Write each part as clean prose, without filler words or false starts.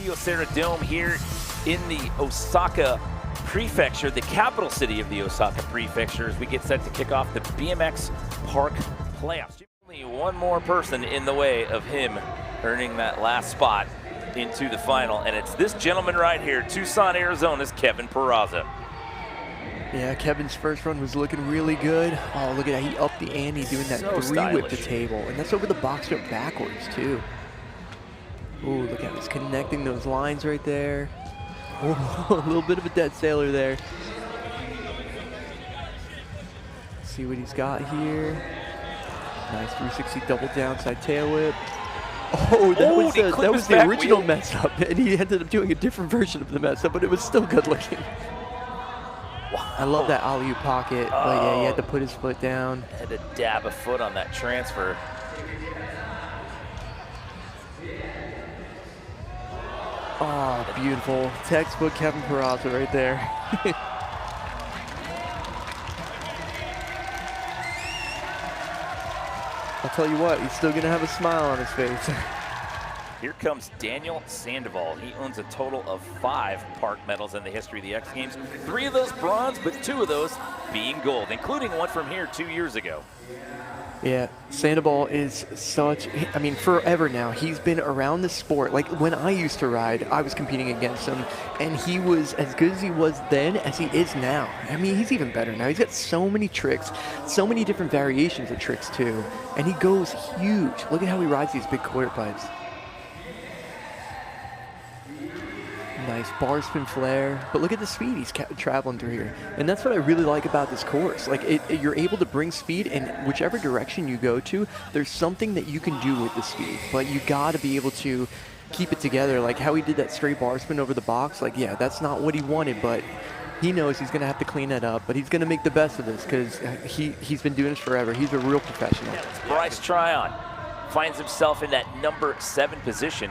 Kyocera Dome here in the Osaka Prefecture, the capital city of the Osaka Prefecture, as we get set to kick off the BMX Park playoffs. Only one more person in the way of him earning that last spot into the final, and it's this gentleman right here, Tucson, Arizona's Kevin Peraza. Yeah, Kevin's first run was looking really good. Oh, look at that, he upped the ante doing that three-whip to table, and that's over the box jump backwards, too. Ooh, look at him, he's connecting those lines right there. Oh, a little bit of a dead sailor there. Let's see what he's got here. Nice 360 double downside tail whip. Oh, that was the original mess up, and he ended up doing a different version of the mess up, but it was still good looking. Wow. I love that alley-oop pocket, but yeah, he had to put his foot down. Had to dab a foot on that transfer. Oh, beautiful. Textbook Kevin Peraza right there. I'll tell you what, he's still going to have a smile on his face. Here comes Daniel Sandoval. He owns a total of 5 park medals in the history of the X Games. 3 of those bronze, but 2 of those being gold, including one from here 2 years ago. Yeah, Sandoval is such, I mean, forever now, he's been around the sport. Like, when I used to ride, I was competing against him, and he was as good as he was then as he is now. I mean, he's even better now. He's got so many tricks, so many different variations of tricks, too. And he goes huge. Look at how he rides these big quarter pipes. Nice bar spin flare, but look at the speed he's traveling through here. And that's what I really like about this course. Like, you're able to bring speed, and whichever direction you go to, there's something that you can do with the speed, but you gotta be able to keep it together. Like how he did that straight bar spin over the box, like, yeah, that's not what he wanted, but he knows he's gonna have to clean that up, but he's gonna make the best of this because he's been doing this forever. He's a real professional. Yeah, Bryce Tryon finds himself in that number 7 position.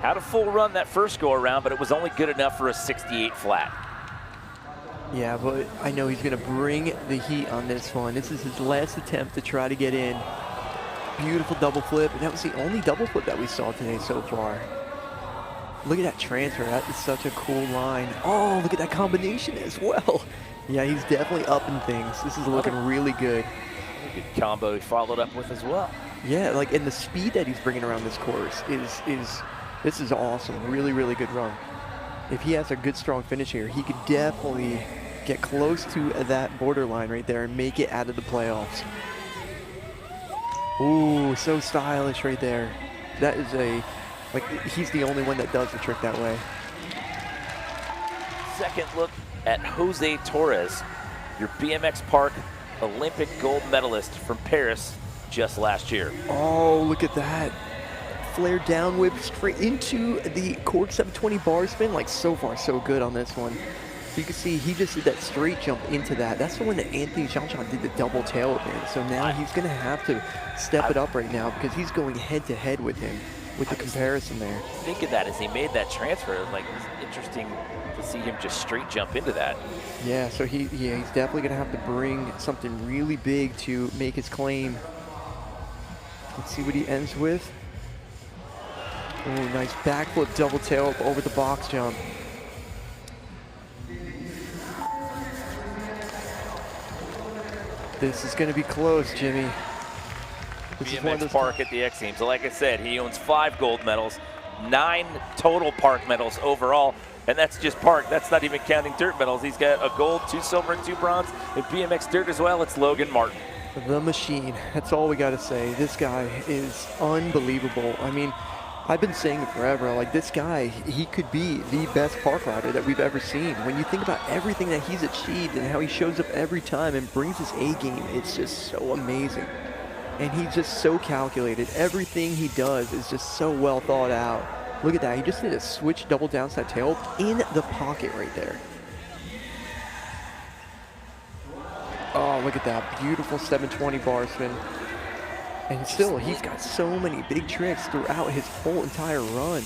Had a full run that first go around, but it was only good enough for a 68 flat. Yeah, but I know he's gonna bring the heat on this one. This is his last attempt to try to get in. Beautiful double flip, and that was the only double flip that we saw today so far. Look at that transfer, that is such a cool line. Oh, look at that combination as well. Yeah, he's definitely upping things. This is looking really good. Good combo he followed up with as well. Yeah, like, and the speed that he's bringing around this course this is awesome. Really, really good run. If he has a good, strong finish here, he could definitely get close to that borderline right there and make it out of the playoffs. Ooh, so stylish right there. That is like, he's the only one that does the trick that way. Second look at Jose Torres, your BMX Park Olympic gold medalist from Paris just last year. Oh, look at that. Flare down whip straight into the cork 720 bar spin. Like, so far so good on this one. So you can see he just did that straight jump into that. That's the one that Anthony Chanchan did the double tail whip in. So now he's going to have to step it up right now because he's going head to head with him with the comparison there. Think of that as he made that transfer. It was like, it's interesting to see him just straight jump into that. Yeah, so he's definitely going to have to bring something really big to make his claim. Let's see what he ends with. Oh, nice backflip double tail up over the box jump. This is going to be close, Jimmy. BMX Park at the X Games. So like I said, he owns 5 gold medals, 9 total park medals overall, and that's just park. That's not even counting dirt medals. He's got a gold, 2 silver, and 2 bronze in BMX dirt as well. It's Logan Martin. The machine. That's all we got to say. This guy is unbelievable. I mean, I've been saying it forever, like, this guy, he could be the best park rider that we've ever seen. When you think about everything that he's achieved and how he shows up every time and brings his A game, it's just so amazing. And he's just so calculated. Everything he does is just so well thought out. Look at that, he just did a switch double downside tail in the pocket right there. Oh, look at that, beautiful 720 bar spin. And still, he's got so many big tricks throughout his whole entire run.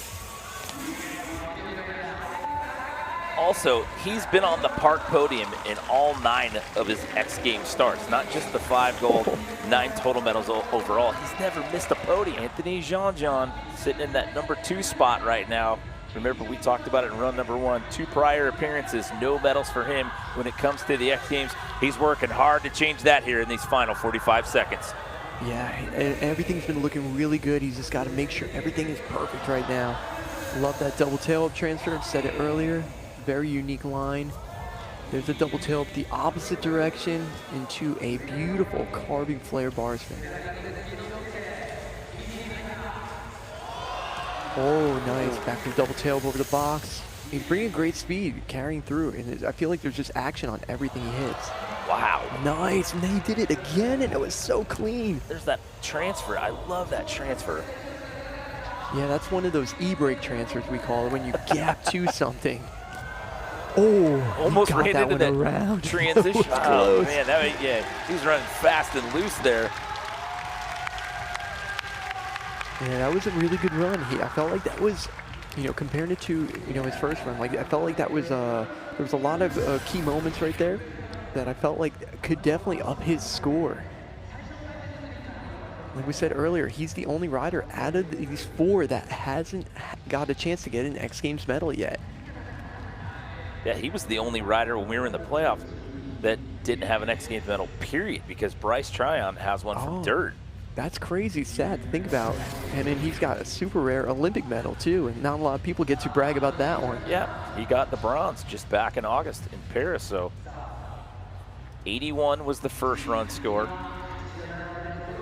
Also, he's been on the park podium in all 9 of his X Games starts, not just the 5 gold, 9 total medals overall. He's never missed a podium. Anthony Jean-Jean sitting in that number 2 spot right now. Remember, we talked about it in run number 1. 2 prior appearances, no medals for him when it comes to the X Games. He's working hard to change that here in these final 45 seconds. Yeah, everything's been looking really good. He's just got to make sure everything is perfect right now. Love that double tail transfer. Said it earlier. Very unique line. There's a double tail up the opposite direction into a beautiful carving flare bar spin. Oh, nice. Back to the double tail over the box. He's bringing great speed, carrying through. And I feel like there's just action on everything he hits. Wow. Nice. And then he did it again, and it was so clean. There's that transfer. I love that transfer. Yeah, that's one of those e-brake transfers we call it, when you gap to something. Oh, almost ran that into one that around. transition. That was Oh close. man, yeah, he was running fast and loose there. Yeah, that was a really good run. I felt like that was, comparing it to, his first run, like I felt like that was, there was a lot of key moments right there that I felt like could definitely up his score. Like we said earlier, he's the only rider out of these 4 that hasn't got a chance to get an X Games medal yet. Yeah, he was the only rider when we were in the playoffs that didn't have an X Games medal, period, because Bryce Tryon has one from dirt. That's crazy sad to think about. And then he's got a super rare Olympic medal too, and not a lot of people get to brag about that one. Yeah, he got the bronze just back in August in Paris, so 81 was the first run score.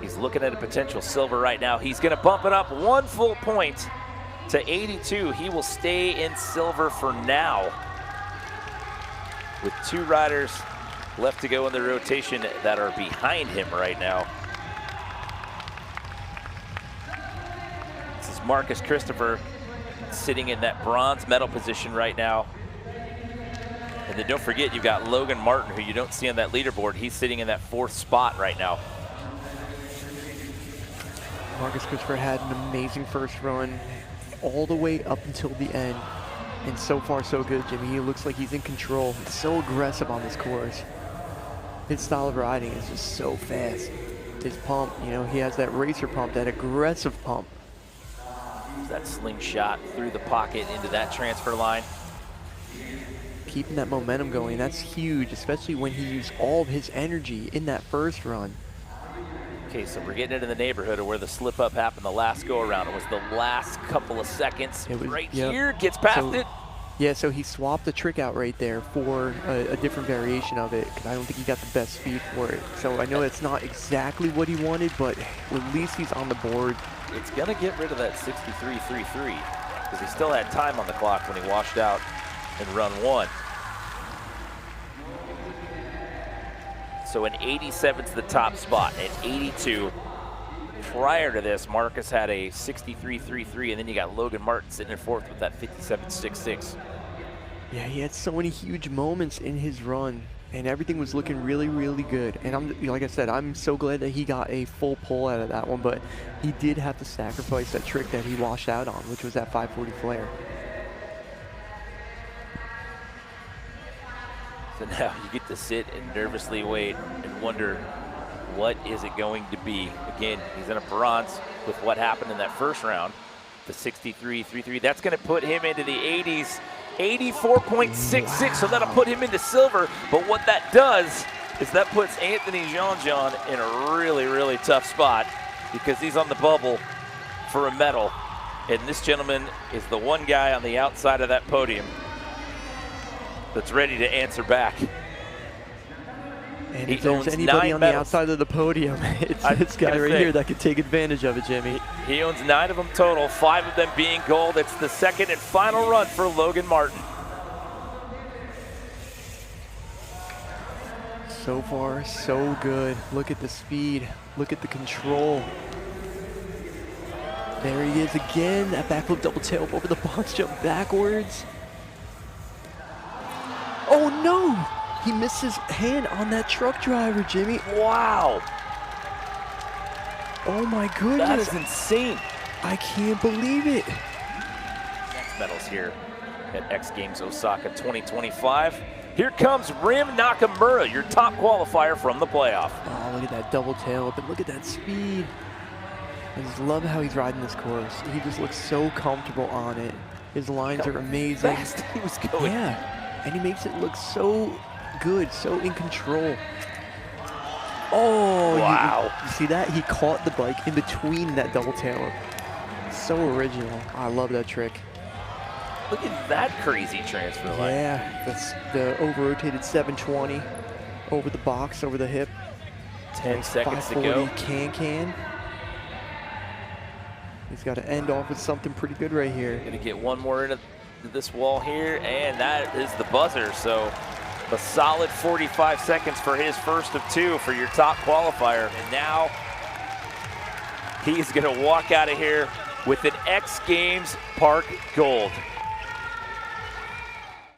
He's looking at a potential silver right now. He's gonna bump it up 1 full point to 82. He will stay in silver for now, with 2 riders left to go in the rotation that are behind him right now. This is Marcus Christopher sitting in that bronze medal position right now. And then don't forget, you've got Logan Martin, who you don't see on that leaderboard. He's sitting in that 4th spot right now. Marcus Christopher had an amazing first run all the way up until the end. And so far, so good, Jimmy. He looks like he's in control. He's so aggressive on this course. His style of riding is just so fast. His pump, he has that racer pump, that aggressive pump. That slingshot through the pocket into that transfer line. Keeping that momentum going, that's huge, especially when he used all of his energy in that first run. Okay, so we're getting into the neighborhood of where the slip up happened the last go around. It was the last couple of seconds. It was, right yep. here, gets past it. Yeah, so he swapped the trick out right there for a different variation of it, because I don't think he got the best speed for it. So I know it's not exactly what he wanted, but at least he's on the board. It's gonna get rid of that 63.33, because he still had time on the clock when he washed out in run 1. So an 87's the top spot, and 82. Prior to this, Marcus had a 63.33, and then you got Logan Martin sitting in 4th with that 57.66. Yeah, he had so many huge moments in his run, and everything was looking really, really good. And like I said, I'm so glad that he got a full pull out of that one, but he did have to sacrifice that trick that he washed out on, which was that 540 flare. So now you get to sit and nervously wait and wonder, what is it going to be? Again, he's in a bronze with what happened in that first round, the 63.33. That's going to put him into the 80s, 84.66. Wow. So that'll put him into silver. But what that does is that puts Anthony Jean-Jean in a really, really tough spot, because he's on the bubble for a medal. And this gentleman is the one guy on the outside of that podium that's ready to answer back. And if there's anybody on the outside of the podium, it's this guy right here that could take advantage of it, Jimmy. He owns 9 of them total, 5 of them being gold. It's the second and final run for Logan Martin. So far, so good. Look at the speed. Look at the control. There he is again. That backflip double tail over the box jump backwards. Oh no! He missed his hand on that truck driver, Jimmy. Wow. Oh my goodness. That is insane. I can't believe it. Next medals here. at X Games Osaka 2025. Here comes Rim Nakamura, your top qualifier from the playoff. Oh, look at that double tail, but look at that speed. I just love how he's riding this course. He just looks so comfortable on it. His lines are amazing. Fast he was going. Yeah, and he makes it look so good, so in control. Oh, wow. You see that? He caught the bike in between that double tail. So original. I love that trick. Look at that crazy transfer line. Yeah, that's the over-rotated 720 over the box, over the hip. 10 seconds to go. 540 can. He's got to end off with something pretty good right here. Gonna get one more into this wall here, and that is the buzzer. So a solid 45 seconds for his first of two for your top qualifier. And now he's gonna walk out of here with an X Games Park gold.